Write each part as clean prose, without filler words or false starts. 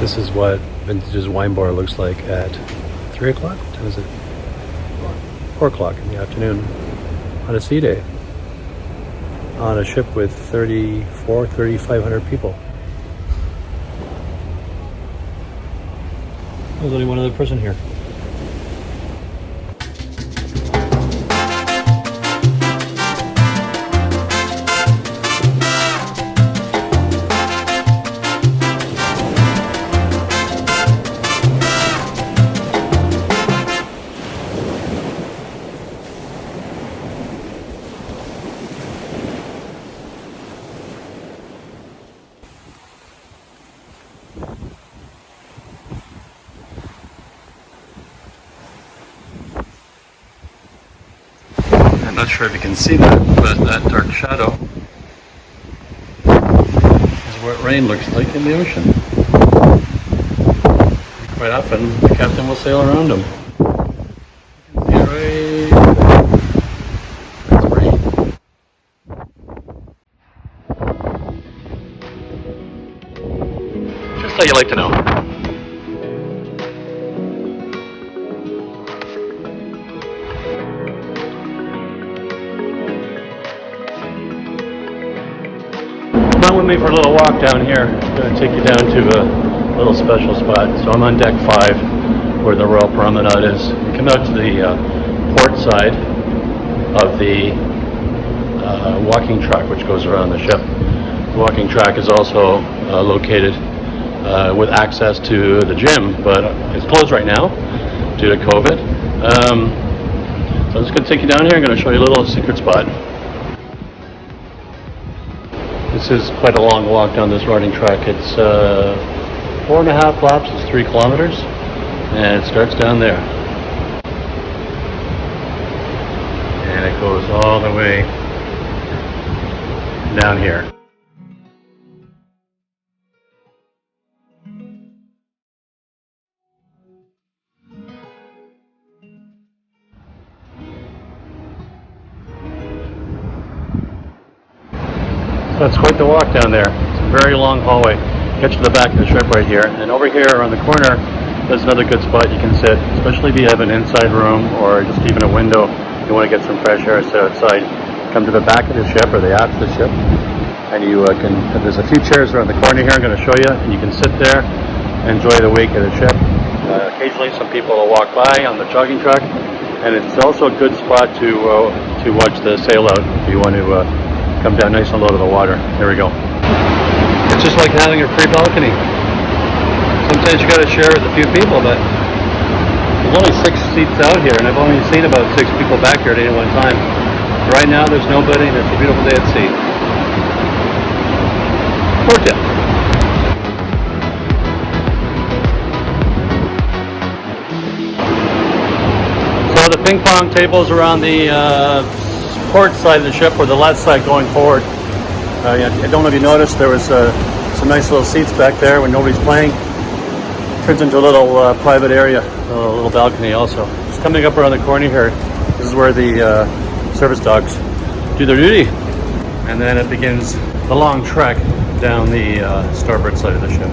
This is what vintage's wine bar looks like at 3 o'clock. What time is it? 4 o'clock in the afternoon on a sea day on a ship with 3,500 people. There's only one other person here. I'm not sure if you can see that, but that dark shadow is what rain looks like in the ocean. Quite often, the captain will sail around them. You can see right there. That's rain. Just how you like to know. Come with me for a little walk down here. I'm going to take you down to a little special spot. So I'm on deck 5 where the Royal Promenade is. You come out to the port side of the walking track which goes around the ship. The walking track is also located with access to the gym, but it's closed right now due to COVID. So I'm just going to take you down here. I'm going to show you a little secret spot. This is quite a long walk down this riding track. It's 4.5 laps, it's 3 kilometers, and it starts down there. And it goes all the way down here. That's quite the walk down there. It's a very long hallway. Get to the back of the ship right here. And over here around the corner, there's another good spot you can sit, especially if you have an inside room or just even a window. You want to get some fresh air, sit outside. Come to the back of the ship or the aft of the ship. And you there's a few chairs around the corner here I'm going to show you. And you can sit there and enjoy the wake of the ship. Occasionally some people will walk by on the jogging track. And it's also a good spot to watch the sail out if you want to come down nice and low to the water. There we go. It's just like having a free balcony. Sometimes you got to share with a few people, but there's only 6 seats out here, and I've only seen about 6 people back here at any one time. Right now, there's nobody, and it's a beautiful day at sea. Port tip. So the ping pong tables around the port side of the ship, or the left side going forward. I don't know if you noticed, there was some nice little seats back there when nobody's playing. Turns into a little private area, a little balcony also. Just coming up around the corner here, this is where the service dogs do their duty. And then it begins the long trek down the starboard side of the ship.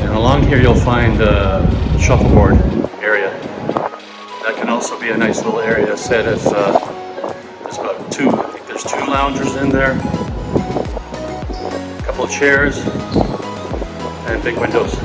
And along here you'll find a shuffleboard area. That can also be a nice little area to sit as there's about 2, I think there's 2 loungers in there, a couple of chairs, and big windows,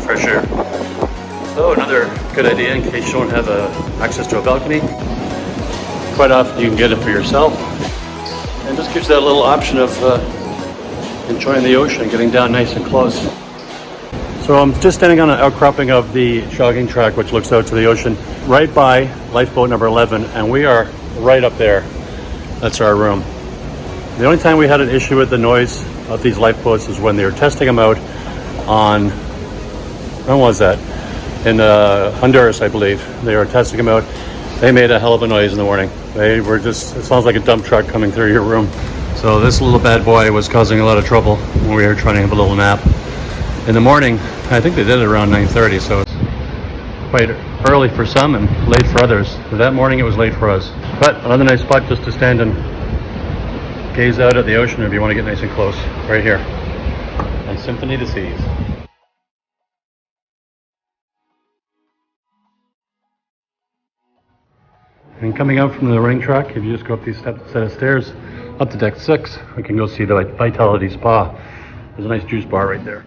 fresh air. So another good idea in case you don't have access to a balcony. Quite often you can get it for yourself, and just gives you that little option of enjoying the ocean, getting down nice and close. So I'm just standing on an outcropping of the jogging track which looks out to the ocean, right by lifeboat number 11, and we are right up there. That's our room. The only time we had an issue with the noise of these lifeboats is when they were testing them out on, when was that? In Honduras, I believe. They were testing them out. They made a hell of a noise in the morning. They were just, it sounds like a dump truck coming through your room. So this little bad boy was causing a lot of trouble when we were trying to have a little nap. In the morning, I think they did it around 9:30, so it's quite early for some and late for others. But that morning it was late for us. But another nice spot just to stand and gaze out at the ocean if you want to get nice and close, right here on Symphony to Seas. And coming out from the rain track, if you just go up these steps, set of stairs up to deck 6, we can go see the Vitality Spa. There's a nice juice bar right there.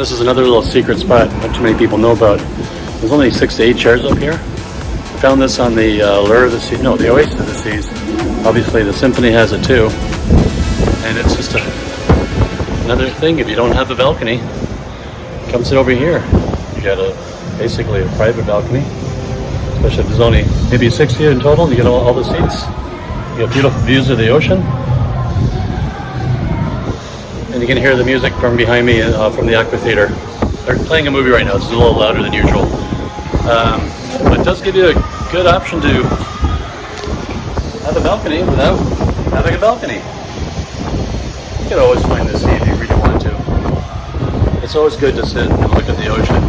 This is another little secret spot not too many people know about. There's only 6 to 8 chairs up here. I found this on the Lure of the Sea, no, the Oasis of the Seas. Obviously the Symphony has it too. And it's just another thing, if you don't have a balcony, come sit over here. You got basically a private balcony. Especially if there's only maybe 60 in total, you get all the seats. You get beautiful views of the ocean. And you can hear the music from behind me from the Aquatheater. They're playing a movie right now, so it's a little louder than usual. But it does give you a good option to have a balcony without having a balcony. You can always find the sea if you really want to. It's always good to sit and look at the ocean.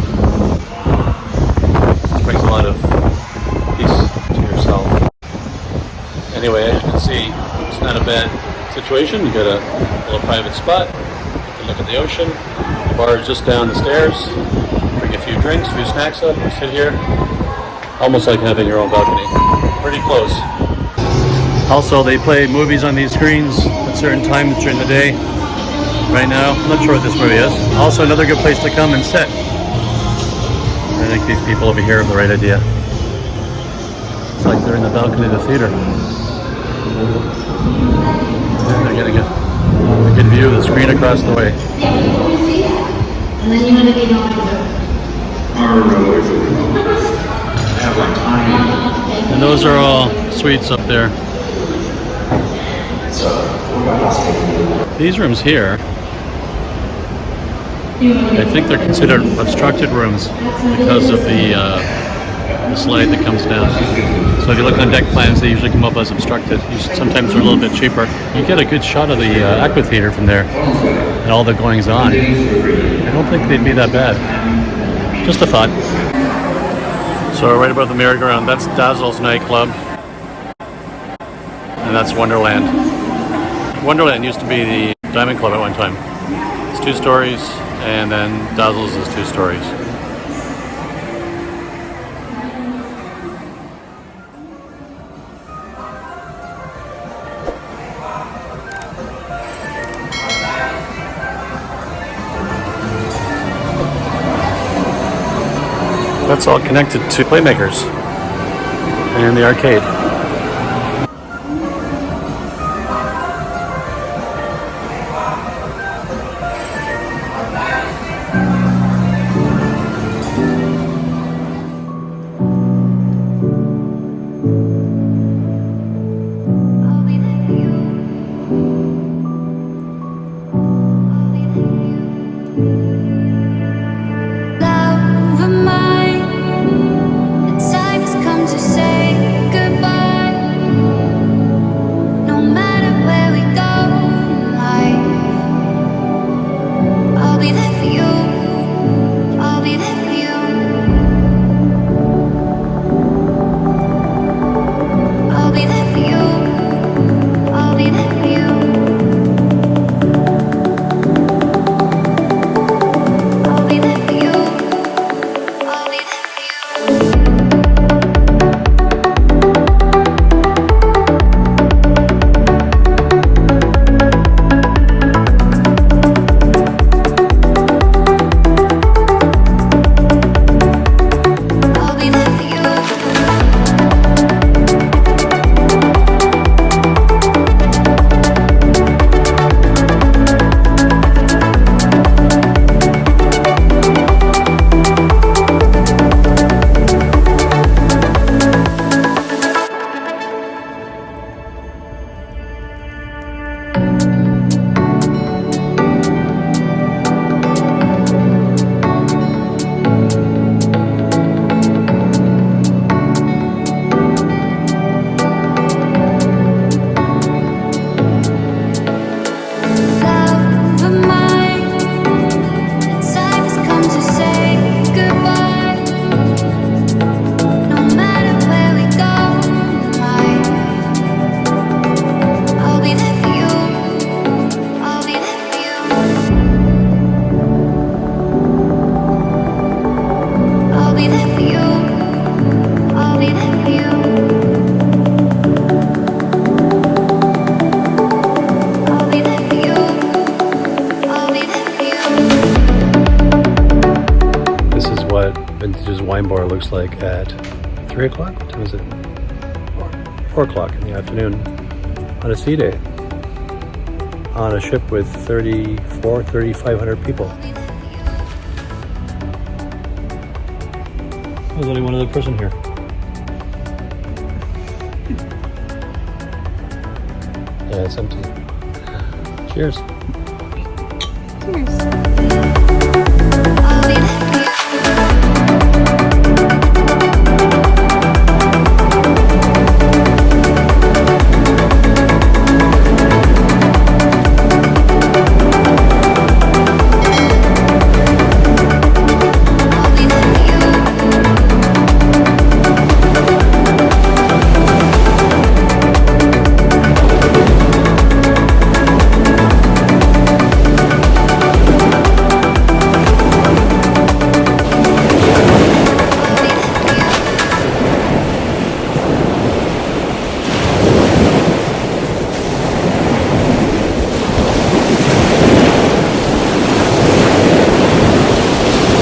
It brings a lot of peace to yourself. Anyway, as you can see, it's not a bad situation. You got a little private spot. You can look at the ocean. The bar is just down the stairs. Bring a few drinks, a few snacks up, and sit here. Almost like having your own balcony. Pretty close. Also, they play movies on these screens at certain times during the day. Right now, I'm not sure what this movie is. Also, another good place to come and sit. I think these people over here have the right idea. It's like they're in the balcony of the theater. They're getting a good view of the screen across the way. And those are all suites up there. These rooms here, I think they're considered obstructed rooms because of the slide that comes down. So if you look on deck plans, they usually come up as obstructed. Sometimes they're a little bit cheaper. You get a good shot of the Aquatheater from there and all the goings on. I don't think they'd be that bad. Just a thought. So right above the merry-go-round, that's Dazzle's nightclub. And that's Wonderland. Wonderland used to be the Diamond Club at one time. It's 2 stories, and then Dazzle's is 2 stories. That's all connected to Playmakers and the arcade. Love of mine, the time has come to say goodbye. looks like at 3 o'clock. What time is it? 4 o'clock in the afternoon on a sea day on a ship with 3,500 people. There's only one other person here. Yeah, it's empty. Cheers. Cheers.